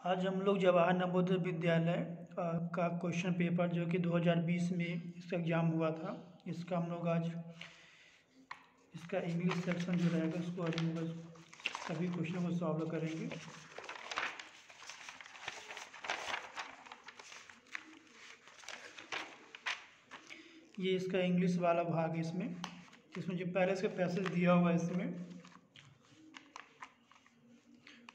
आज हम लोग जवाहर नवोदय विद्यालय का क्वेश्चन पेपर जो कि 2020 में इसका एग्ज़ाम हुआ था, इसका हम लोग आज इसका इंग्लिश सेक्शन जो रहेगा उसको आज हम लोग सभी क्वेश्चन को सॉल्व करेंगे। ये इसका इंग्लिश वाला भाग है। इसमें जो पहले इसका पैसेज दिया हुआ है, इसमें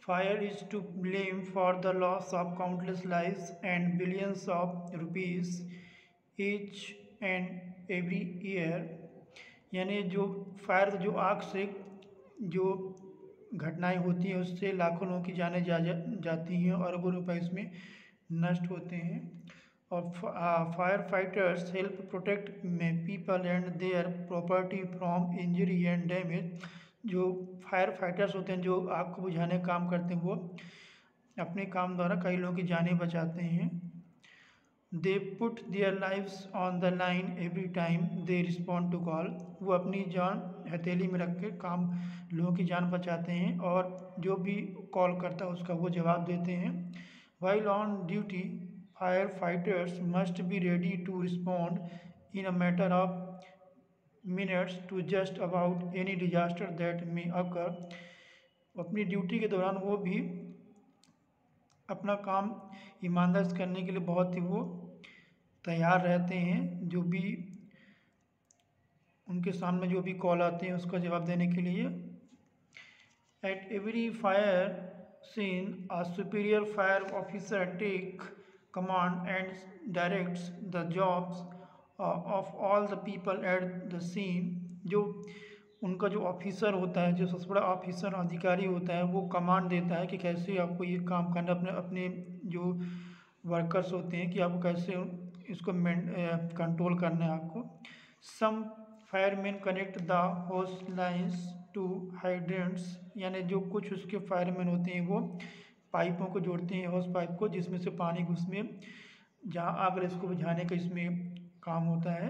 Fire is to blame for the loss of countless lives and billions of rupees each and every year। यानी जो फायर जो आग से जो घटनाएं होती हैं उससे लाखों लोगों की जानें जाती हैं और अरबों रुपए इसमें नष्ट होते हैं। और fire fighters help protect people and their property from injury and damage. जो फायर फाइटर्स होते हैं जो आग को बुझाने का काम करते हैं, वो अपने काम द्वारा कई लोगों की जानें बचाते हैं। They put their lives on the line every time they respond to call. वो अपनी जान हथेली में रख के काम लोगों की जान बचाते हैं और जो भी कॉल करता है उसका वो जवाब देते हैं। While on duty fire fighters must be ready to respond in a matter of minutes to just about any disaster that may occur. अपनी ड्यूटी के दौरान वो भी अपना काम ईमानदारी से करने के लिए बहुत ही वो तैयार रहते हैं, जो भी उनके सामने जो भी कॉल आते हैं उसका जवाब देने के लिए। At every fire scene a superior fire officer take command and directs the jobs of all the people at the scene. जो उनका जो ऑफिसर होता है, जो सबसे बड़ा ऑफिसर अधिकारी होता है, वो कमांड देता है कि कैसे आपको ये काम करना, अपने अपने जो वर्कर्स होते हैं कि आपको कैसे इसको कंट्रोल करना है आपको। सम फायरमैन कनेक्ट द होस लाइन्स टू हाइड्रेंट्स। यानी जो कुछ उसके फायरमैन होते हैं वो पाइपों को जोड़ते हैं, होस पाइप को, जिसमें से पानी उसमें जहाँ आग इसको बुझाने का इसमें काम होता है।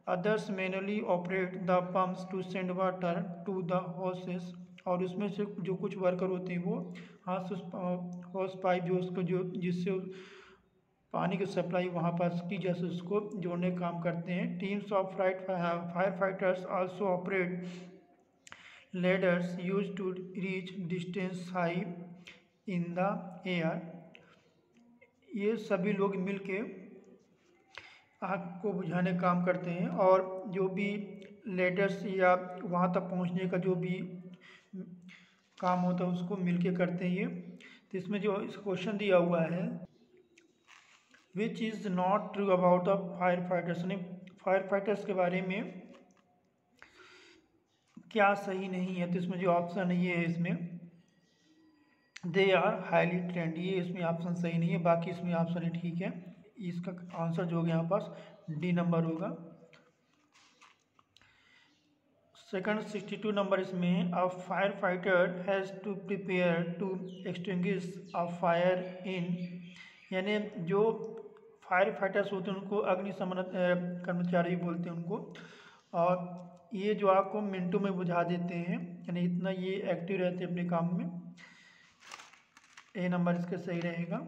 Others manually operate the pumps to send water to the hoses. और उसमें से जो कुछ वर्कर होते हैं वो हाथ से हॉस पाइप जो उसको जो जिससे पानी की सप्लाई वहाँ पास की जैसे उसको जोड़ने का काम करते हैं। Teams of fire fighters also operate ladders use to reach distance high in the air. ये सभी लोग मिलके आग को बुझाने का काम करते हैं और जो भी लेडर्स या वहाँ तक पहुँचने का जो भी काम होता है उसको मिलके करते हैं। ये तो इसमें जो इस क्वेश्चन दिया हुआ है, which is not true about the fire fighters. यानी फायर फाइटर्स के बारे में क्या सही नहीं है, तो इसमें जो ऑप्शन ये है इसमें दे आर हाईली ट्रेंड, ये इसमें ऑप्शन सही नहीं है, बाकी इसमें ऑप्शन ही ठीक है। इसका आंसर जो होगा यहाँ पास डी नंबर होगा। सेकंड 62 नंबर इसमें a fire fighter has to prepare to extinguish a fire in. यानी जो फायर फाइटर्स होते हैं उनको अग्निशमन कर्मचारी बोलते हैं उनको, और ये जो आग को मिनटों में बुझा देते हैं, यानी इतना ये एक्टिव रहते हैं अपने काम में। ए नंबर इसका सही रहेगा।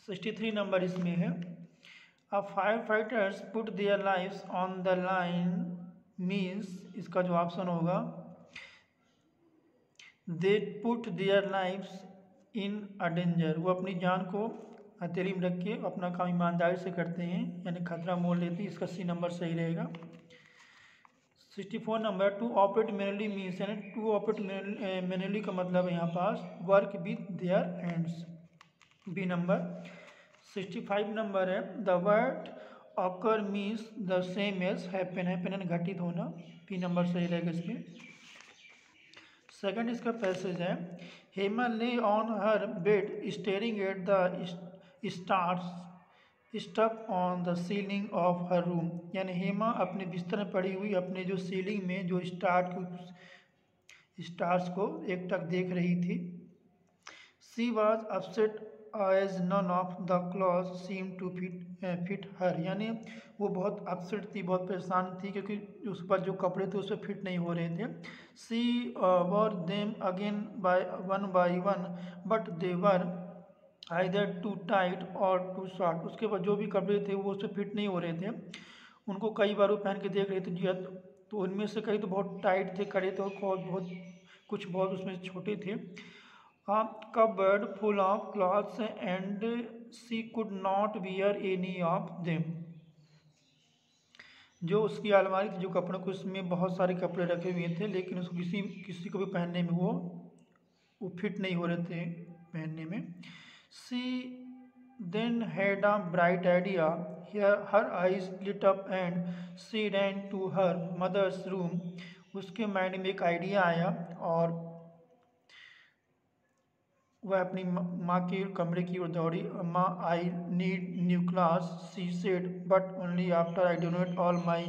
63 नंबर इसमें है a fire fighters put their lives on the line means, इसका जो ऑप्शन होगा दे put their lives in a danger. वो अपनी जान को हथेली में रख के अपना काम ईमानदारी से करते हैं, यानी खतरा मोल लेते हैं। इसका सी नंबर सही रहेगा। 64 number to operate manually means, यानी टू ऑपरेट मैनुअली का मतलब है यहाँ पास work with their hands, B number. 65 number है the word occur means the same as happen, happen यानी घटित होना, पी नंबर सही रहेगा इसमें। सेकंड इसका पैसेज है Hema lay on her bed staring at the stars stuck on the ceiling of her room. यानी हेमा अपने बिस्तर में पड़ी हुई अपने जो सीलिंग में जो स्टार्स को एकटक देख रही थी। She was upset as none of the clothes seem to fit her. यानी वो बहुत अपसेट थी, बहुत परेशान थी, क्योंकि उस पर जो कपड़े थे उस पर फिट नहीं हो रहे थे। She wore them again by one but they were either too tight or too short. उसके बाद जो भी कपड़े थे वो उससे फिट नहीं हो रहे थे। उनको कई बार वो पहन के देख रहे थे जी, तो उनमें से कई तो बहुत टाइट थे, कड़े थे, और बहुत कुछ बहुत उसमें छोटे थे। Cupboard full of clothes and she could not wear any of them. जो उसकी अलमारी थी जो कपड़ों को, उसमें बहुत सारे कपड़े रखे हुए थे, लेकिन उसको किसी किसी को भी पहनने में वो फिट नहीं हो रहे थे पहनने में। She then had a bright idea, her eyes lit up and she ran to her mother's room. उसके माइंड में एक आइडिया आया और वह अपनी माँ के कमरे की ओर दौड़ी। माँ, I need new clothes, she said, but only after I donate all my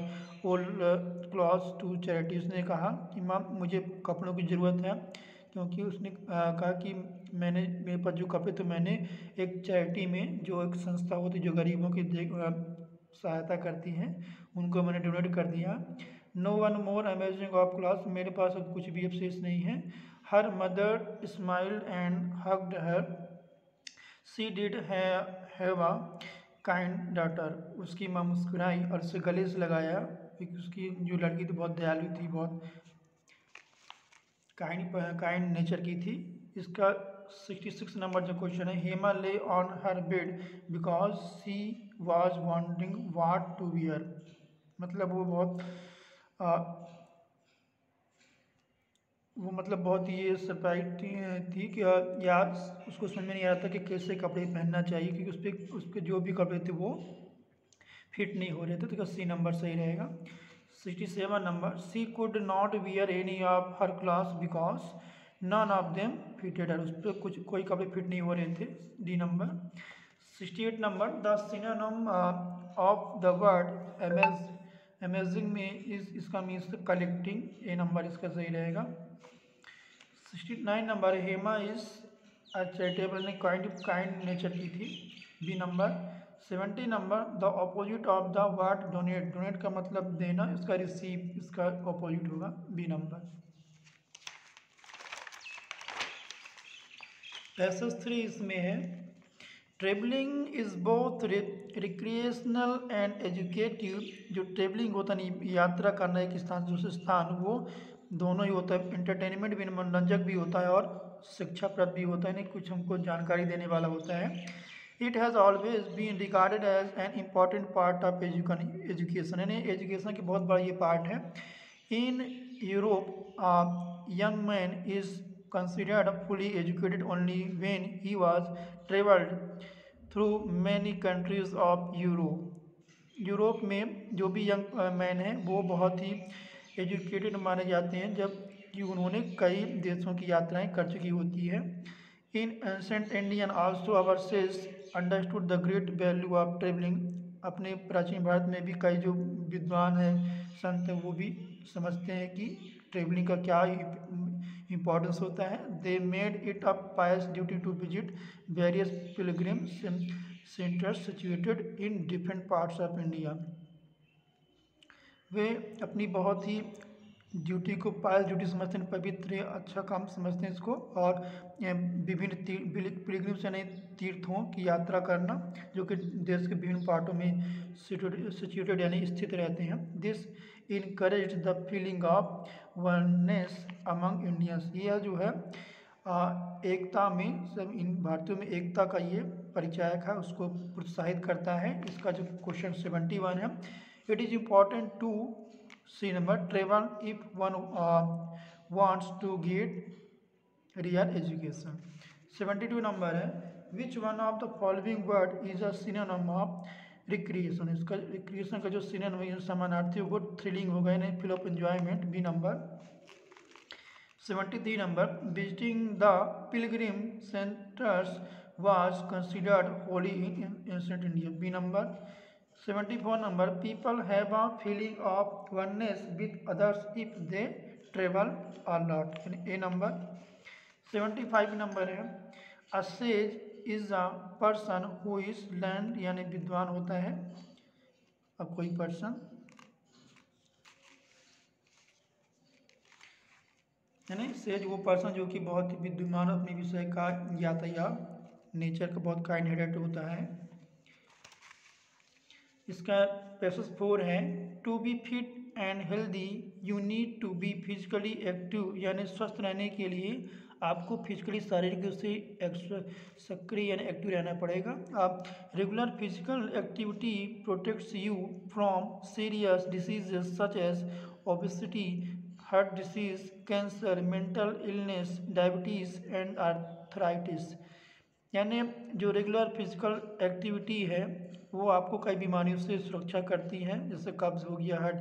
old clothes to charity. उसने कहा कि माँ, मुझे कपड़ों की ज़रूरत है, क्योंकि उसने कहा कि मेरे पास जो कपड़े थे मैंने एक चैरिटी में, जो एक संस्था होती है जो गरीबों की सहायता करती है, उनको मैंने डोनेट कर दिया। No one more amazing of clothes, मेरे पास अब कुछ भी अवशेष नहीं है। Her mother smiled and hugged her, she did have a kind daughter. उसकी माँ मुस्कुराई और उसे गले से लगाया, क्योंकि उसकी जो लड़की थी बहुत दयालु थी, बहुत काइंड नेचर की थी। इसका 66 नंबर जो क्वेश्चन है, Hema lay on her bed because she was wanting what to wear. मतलब वो मतलब बहुत ही सरप्राइज थी कि यार उसको समझ में नहीं आ रहा था कि कैसे कपड़े पहनना चाहिए, क्योंकि उसके जो भी कपड़े थे वो फिट नहीं हो रहे थे। तो सी नंबर सही रहेगा। 67 number, she could not wear any of her clothes because none of them fitted her. उस पर कोई कपड़े फिट नहीं हो रहे थे, D number. 68 number, the synonym of the word amazing में इसका मीन्स कलेक्टिंग, ए नंबर इसका सही रहेगा। 69 नंबर, हेमा इज चैरिटेबल ने काइंड नेचर की थी, B number. 70 number, the opposite of the word donate, donate का मतलब देना, इसका रिसीव, इसका अपोजिट होगा, बी नंबर। पैसेज 3 इसमें है, travelling is both recreational and educative. जो ट्रेवलिंग होता है, यात्रा करना एक स्थान से दूसरे स्थान, वो दोनों ही होता है। एंटरटेनमेंट भी, मनोरंजक भी होता है और शिक्षाप्रद भी होता है, नहीं कुछ हमको जानकारी देने वाला होता है। It has always been regarded as an important part of education, यानी एजुकेशन की बहुत बड़ा ये पार्ट है। In Europe young man is considered fully educated only when he was traveled through many countries of Europe। Europe में जो भी young man है वो बहुत ही एजुकेटेड माने जाते हैं जब कि उन्होंने कई देशों की यात्राएं कर चुकी होती है। In ancient Indian also our says understood the great value of travelling. अपने प्राचीन भारत में भी कई जो विद्वान हैं, संत हैं, वो भी समझते हैं कि ट्रेवलिंग का क्या इम्पोर्टेंस होता है। They made it a pious duty to visit various pilgrim centres situated in different parts of India. वे अपनी बहुत ही ड्यूटी को पायल ड्यूटी समझते हैं, पवित्र अच्छा काम समझते हैं इसको। और विभिन्न पिलग्रिम्स यानी तीर्थों की यात्रा करना, जो कि देश के विभिन्न पार्टों में सिचुएटेड यानी स्थित रहते हैं। This encourage the feeling of oneness among Indians. यह जो है एकता में, सब इन भारतीयों में एकता का ये परिचायक है, उसको प्रोत्साहित करता है। इसका जो क्वेश्चन 71 है, it is important to C number travel if one wants to get real education. 72 number है, which one of the following word is a synonym of recreation. इसका रिक्रिएशन का जो सिनोनिम है, समानार्थी वो थ्रिलिंग होगा, यानी full of enjoyment, B number. 73 number, visiting the pilgrim centres was considered holy in ancient India, B number. 74 number, people have a feeling of oneness with others if they travel a lot, A number. 75 number है, a sage is a person who is learned, यानी विद्वान होता है अब कोई person, यानी says वो person जो कि बहुत ही विद्वान अपने विषय का ज्ञाता या नेचर का बहुत काइंड हार्टेड होता है। इसका पैसेज 4 है, to be fit and healthy you need to be physically active, यानी स्वस्थ रहने के लिए आपको फिजिकली शारीरिक रूप से सक्रिय यानी एक्टिव रहना पड़ेगा। आप regular physical activity protects you from serious diseases such as obesity, heart disease, cancer, mental illness, diabetes and arthritis. यानी जो रेगुलर फिजिकल एक्टिविटी है वो आपको कई बीमारियों से सुरक्षा करती है, जैसे कब्ज़ हो गया, हार्ट,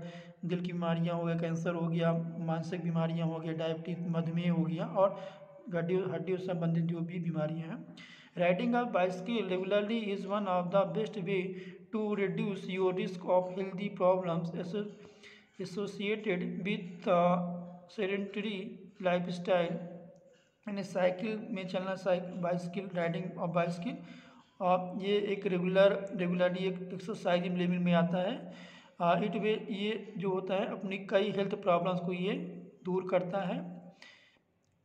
दिल की बीमारियां हो गया, कैंसर हो गया, मानसिक बीमारियां हो गया, डायबिटीज, मधुमेह हो गया, और हड्डियों से संबंधित जो भी बीमारियां हैं। Riding a bicycle regularly is one of the best way to reduce your risk of healthy problems associated with sedentary life style. यानी साइकिल में चलना, बाइसिकल राइडिंग और बाइसिकल, और ये एक रेगुलरली एक एक्सरसाइज लेवल में आता है। इट वे ये जो होता है अपनी कई हेल्थ प्रॉब्लम्स को ये दूर करता है।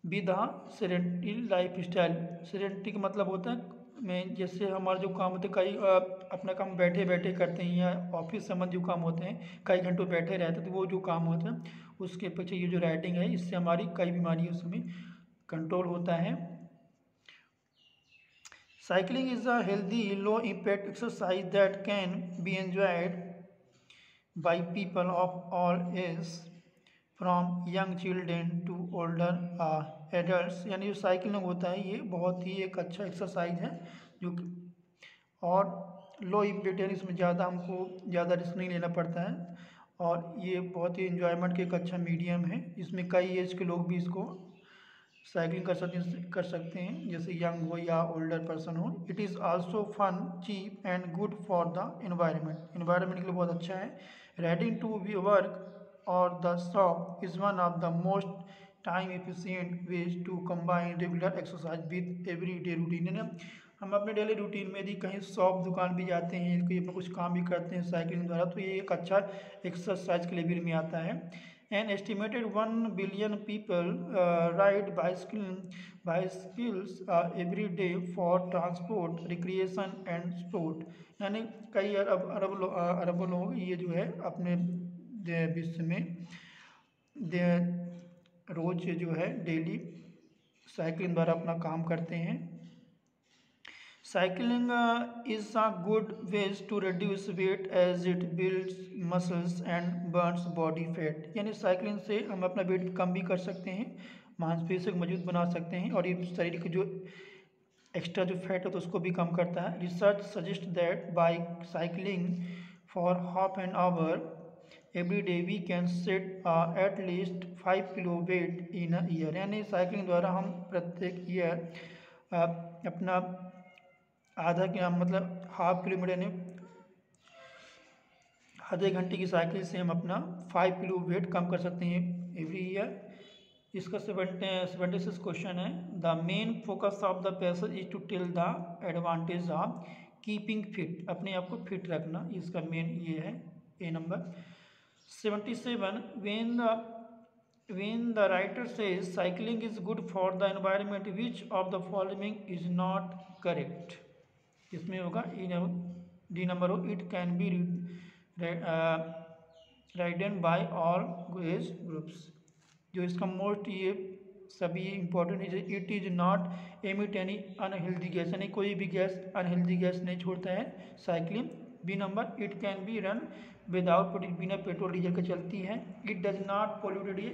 With sedentary life style, sedentary का मतलब होता है में जैसे हमारे जो काम होते हैं कई अपना काम बैठे बैठे करते हैं, या ऑफिस संबंध जो काम होते हैं कई घंटों बैठे रहते हैं, तो वो जो काम होते हैं उसके पीछे ये जो राइडिंग है इससे हमारी कई बीमारियों से कंट्रोल होता है। Cycling is a healthy low impact exercise that can be enjoyed by people of all age from young children to older adults. यानी जो साइकिलिंग होता है ये बहुत ही एक अच्छा एक्सरसाइज है जो कि, और लो इम्पैक्ट यानी इसमें ज़्यादा हमको ज़्यादा रिस्क नहीं लेना पड़ता है, और ये बहुत ही इन्जॉयमेंट का एक अच्छा मीडियम है। इसमें कई एज के लोग भी इसको साइकिलिंग कर सकते हैं, जैसे यंग हो या ओल्डर पर्सन हो। It is also fun, cheap and good for the environment के लिए बहुत अच्छा है। Riding to we work or the shop is one of the most time efficient ways to combine regular exercise with everyday routine. है ना, हम अपने daily routine में यदि कहीं शॉप दुकान भी जाते हैं, कोई अपना कुछ काम भी करते हैं साइकिलिंग द्वारा, तो ये एक अच्छा एक्सरसाइज के लेवल में आता है। An estimated 1 billion people ride bicycles every day for transport, recreation and sport। यानी कई अरबों लोग ये जो है अपने विश्व में रोज जो है डेली साइकिलिंग द्वारा अपना काम करते हैं। Cycling is a good ways to reduce weight as it builds muscles and burns body fat. यानी साइकिलिंग से हम अपना वेट कम भी कर सकते हैं, मांसपेशियों को मजबूत बना सकते हैं, और ये शरीर की जो एक्स्ट्रा जो फैट है तो उसको भी कम करता है। Research suggest that by cycling for half an hour every day we can set at least 5 kilo weight in a year. यानी साइकिलिंग द्वारा हम प्रत्येक ईयर अपना आधा किलो मतलब हाफ किलोमीटर यानी आधे घंटे की साइकिल से हम अपना 5 किलो वेट कम कर सकते हैं एवरी ईयर। इसका 76 क्वेश्चन है, the main focus of the passage is to tell the advantage of keeping fit, अपने आप को फिट रखना, इसका मेन ये है A number. 77 when the writer says cycling is good for the environment, which of the following is not correct? इसमें होगा D number हो, it can be ridden by all age groups. जो इसका most ये सभी important है, it is not emit any unhealthy gas, यानी कोई भी गैस अनहेल्दी गैस नहीं छोड़ता है cycling. B number, it can be run without बिना पेट्रोल डीजल के चलती है। इट डज नॉट पोल्यूटेड, ये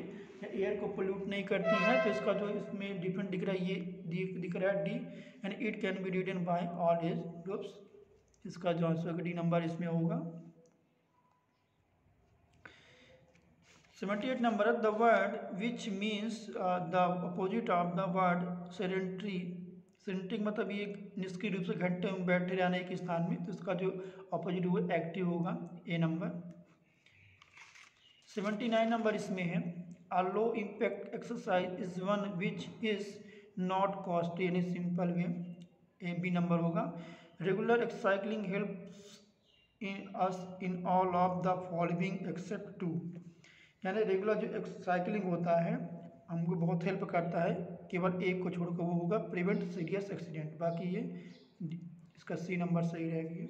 एयर को पोल्यूट नहीं करती है, तो इसका जो इसमें डिफरेंट दिख रहा है ये दिख रहा है D, and it can be ridden by all age groups. इसका जो आंसर डी नंबर इसमें होगा। 78 number, the word which means the opposite of the word sedentary. Sedentary मतलब ये निष्क्रिय रूप से घंटे में बैठे रहने एक स्थान में, तो इसका जो अपोजिट होगा एक्टिव होगा, ए नंबर। 79 नंबर इसमें है, a low impact exercise is one which is not costly, यानी simple way, A B number होगा। Regular cycling helps in us in all of the following except to. यानी regular जो cycling होता है हमको बहुत हेल्प करता है केवल एक को छोड़कर वो होगा प्रिवेंट सीरियस एक्सीडेंट। बाकी ये इसका सी नंबर सही रहेगी।